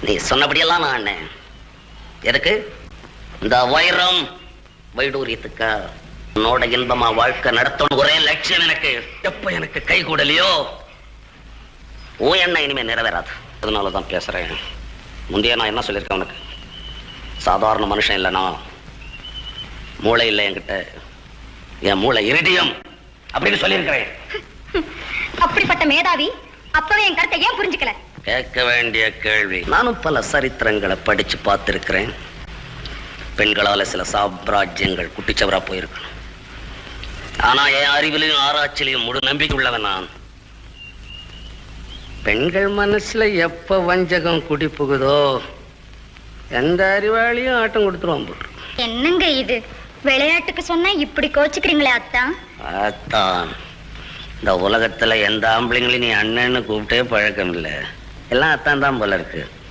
நீ சொன்னபடியெல்லாம் நான் அண்ணன். எதுக்கு? இந்த வைரம் வைடூரியத்துக்கா? உன்னோட இன்பமா வாழ்க்கை நடத்தணும் ஒரே லட்சியம் எனக்கு. எப்ப எனக்கு கை கூடலையோ ஓ எண்ணம் இனிமே நிறைவேறாது. அதனாலதான் பேசுறேன். முந்தைய நான் என்ன சொல்லியிருக்கேன் உனக்கு? சாதாரண மனுஷன் இல்லைனா, மூளை இல்லை என்கிட்ட, என் மூளை இரிடியம் அப்படின்னு சொல்லியிருக்கிறேன். அப்படிப்பட்ட மேதாவி அப்பவே என் கருத்தை ஏன் புரிஞ்சுக்கல? கேட்க வேண்டிய கேள்வி. நானும் பல சரித்திரங்களை படிச்சு பார்த்திருக்கிறேன். பெண்களால சில சாம்ராஜ்யங்கள் குட்டிச்சவரா போயிருக்கணும். ஆனா என் அறிவிலையும் ஆராய்ச்சியிலையும் முழு நம்பிக்கை உள்ளவன் நான். பெண்கள் மனசுல எப்ப வஞ்சகம் குடி புகுதோ எந்த அறிவாளியும் ஆட்டம் கொடுத்துருவான் போட்டு. என்னங்க இது? விளையாட்டுக்கு சொன்னா இப்படி கோச்சுக்கிறீங்களே அத்தான்? அத்தான், இந்த உலகத்துல எந்த ஆம்பளைங்களையும் நீ அண்ணன்னு கூப்பிட்டே பழக்கம் இல்லை. எல்லாம் அத்தான் தான் போல இருக்கு.